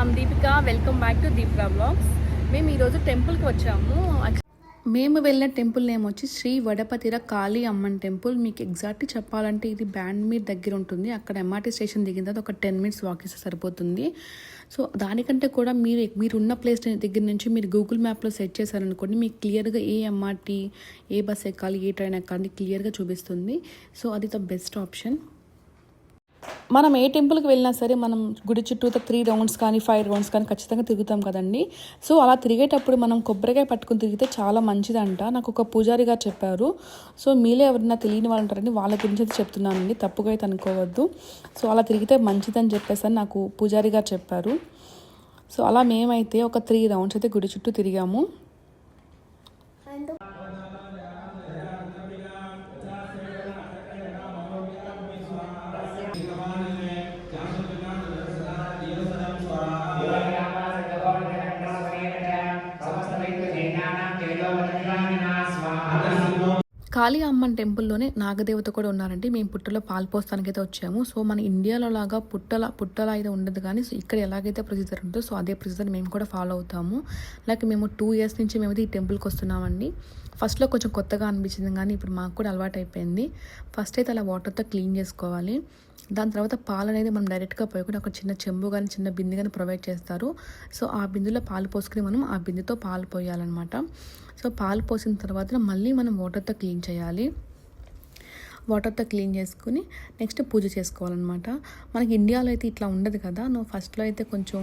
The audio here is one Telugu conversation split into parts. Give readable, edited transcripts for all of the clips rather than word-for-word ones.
I'm Deepika. Welcome back to Deepika vlogs. మేము ఈరోజు టెంపుల్కి వచ్చాము. మేము వెళ్ళిన టెంపుల్ నేమ్ వచ్చి శ్రీ వడపతిర కాళీ అమ్మన్ టెంపుల్. మీకు ఎగ్జాక్ట్ చెప్పాలంటే ఇది బ్యాండ్ మీర్ దగ్గర ఉంటుంది. అక్కడ ఎంఆర్టీ స్టేషన్ దిగిన తర్వాత ఒక 10 minutes వాక్ చేస్తే సరిపోతుంది. సో దానికంటే కూడా మీరు ఉన్న ప్లేస్ దగ్గర నుంచి మీరు గూగుల్ మ్యాప్లో సెట్ చేశారనుకోండి, మీకు క్లియర్గా ఏ ఎంఆర్టీ, ఏ బస్ ఎక్కాలి, ఏ ట్రైన్ ఎక్కాలి క్లియర్గా చూపిస్తుంది. సో అది ద బెస్ట్ ఆప్షన్. మనం ఏ టెంపుల్కి వెళ్ళినా సరే మనం గుడి చుట్టూ 3 rounds కానీ 5 rounds కానీ ఖచ్చితంగా తిరుగుతాం కదండి. సో అలా తిరిగేటప్పుడు మనం కొబ్బరికాయ పట్టుకుని తిరిగితే చాలా మంచిదంట. నాకు ఒక పూజారి గారు చెప్పారు. సో మీలో ఎవరైనా తెలియని వాళ్ళు ఉంటారండి, వాళ్ళ గురించి అయితే చెప్తున్నానండి, తప్పుగా అయితే అనుకోవద్దు. సో అలా తిరిగితే మంచిదని చెప్పేసి నాకు పూజారి గారు చెప్పారు. సో అలా మేమైతే ఒక 3 rounds అయితే గుడి చుట్టూ తిరిగాము. కాళీ అమ్మన్ టెంపుల్లోనే నాగదేవత కూడా ఉన్నారండి. మేము పుట్టలో పాలు పోస్తానికి అయితే వచ్చాము. సో మన ఇండియాలో లాగా పుట్టల అయితే ఉండదు, కానీ సో ఇక్కడ ఎలాగైతే ప్రొసీజర్ ఉంటుందో సో అదే ప్రొసీజర్ మేము కూడా ఫాలో అవుతాము. లైక్ మేము 2 years నుంచి మేమైతే ఈ టెంపుల్కి వస్తున్నామండి. ఫస్ట్లో కొంచెం కొత్తగా అనిపించింది, కానీ ఇప్పుడు మాకు కూడా అలవాటు అయిపోయింది. ఫస్ట్ అయితే అలా వాటర్తో క్లీన్ చేసుకోవాలి. దాని తర్వాత పాలు అనేది మనం డైరెక్ట్గా పోయకుండా ఒక చిన్న చెంబు కానీ చిన్న బిందె కానీ ప్రొవైడ్ చేస్తారు. సో ఆ బిందెలో పాలు పోసుకుని మనం ఆ బిందెతో పాలు పోయాలన్నమాట. సో పాలు పోసిన తర్వాత మళ్ళీ మనం వాటర్తో క్లీన్ చేయాలి. వాటర్తో క్లీన్ చేసుకుని నెక్స్ట్ పూజ చేసుకోవాలన్నమాట. మనకి ఇండియాలో అయితే ఇట్లా ఉండదు కదా. ఫస్ట్లో అయితే కొంచెం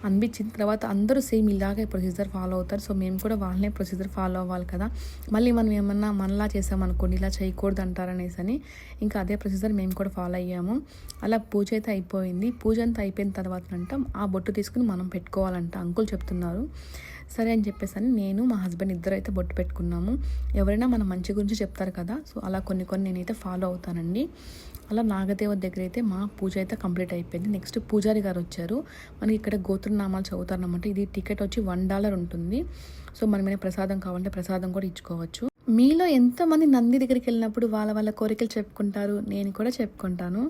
అనిపించిన తర్వాత అందరూ సేమ్ ఇలాగే ప్రొసీజర్ ఫాలో అవుతారు. సో మేము కూడా వాళ్ళనే ప్రొసీజర్ ఫాలో అవ్వాలి కదా. మళ్ళీ మనం ఏమన్నా మనలా చేసామనుకోండి, ఇలా చేయకూడదు అంటారనేసి ఇంకా అదే ప్రొసీజర్ మేము కూడా ఫాలో అయ్యాము. అలా పూజ అయితే అయిపోయింది. పూజ అంతా అయిపోయిన తర్వాత ఆ బొట్టు తీసుకుని మనం పెట్టుకోవాలంట అంకుల్ చెప్తున్నారు. సరే అని చెప్పేసి నేను మా హస్బెండ్ ఇద్దరు అయితే బొట్టు పెట్టుకున్నాము. ఎవరైనా మన మంచి గురించి చెప్తారు కదా, సో అలా కొన్ని నేనైతే ఫాలో అవుతానండి. అలా నాగదేవత దగ్గర అయితే మా పూజ అయితే కంప్లీట్ అయిపోయింది. నెక్స్ట్ పూజారి గారు వచ్చారు. మనకి ఇక్కడ గోత్రనామాలు చదువుతారనమాట. ఇది టికెట్ వచ్చి $1 ఉంటుంది. సో మనమైనా ప్రసాదం కావాలంటే ప్రసాదం కూడా ఇచ్చుకోవచ్చు. మీలో ఎంతమంది నంది దగ్గరికి వెళ్ళినప్పుడు వాళ్ళ కోరికలు చెప్పుకుంటారు? నేను కూడా చెప్పుకుంటాను.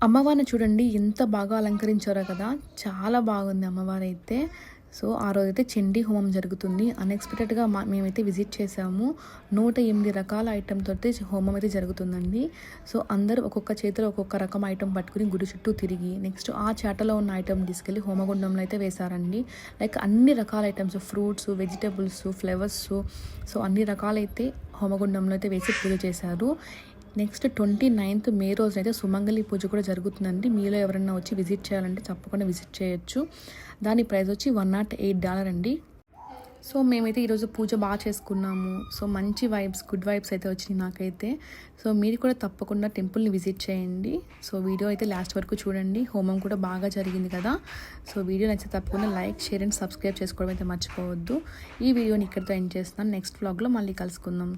అమ్మవారిని చూడండి ఎంత బాగా అలంకరించారో కదా, చాలా బాగుంది అమ్మవారు అయితే. సో ఆ రోజైతే చండీ హోమం జరుగుతుంది. అన్ఎక్స్పెక్టెడ్గా మేమైతే విజిట్ చేసాము. 108 రకాల ఐటెంతో హోమం అయితే జరుగుతుందండి. సో అందరూ ఒక్కొక్క చేతిలో ఒక్కొక్క రకం ఐటెం పట్టుకుని గుడి చుట్టూ తిరిగి నెక్స్ట్ ఆ చాటలో ఉన్న ఐటెం తీసుకెళ్ళి హోమగుండంలో అయితే వేశారండి. లైక్ అన్ని రకాల items, fruits, vegetables, flowers, so అన్ని రకాలైతే హోమగుండంలో అయితే వేసి పూజ చేశారు. నెక్స్ట్ 29th May రోజునైతే సుమంగళి పూజ కూడా జరుగుతుందండి. మీలో ఎవరైనా వచ్చి విజిట్ చేయాలంటే తప్పకుండా విజిట్ చేయొచ్చు. దాని ప్రైస్ వచ్చి $108 అండి. సో మేమైతే ఈరోజు పూజ బాగా చేసుకున్నాము. సో మంచి గుడ్ వైబ్స్ అయితే వచ్చినాయి నాకైతే. సో మీరు కూడా తప్పకుండా టెంపుల్ని విజిట్ చేయండి. సో వీడియో అయితే లాస్ట్ వరకు చూడండి. హోమం కూడా బాగా జరిగింది కదా. సో వీడియో నచ్చితే తప్పకుండా లైక్, షేర్ అండ్ సబ్స్క్రైబ్ చేసుకోవడం అయితే మర్చిపోవద్దు. ఈ వీడియోని ఇక్కడితో ఎండ్ చేస్తున్నాను. నెక్స్ట్ వ్లాగ్లో మళ్ళీ కలుసుకుందాం.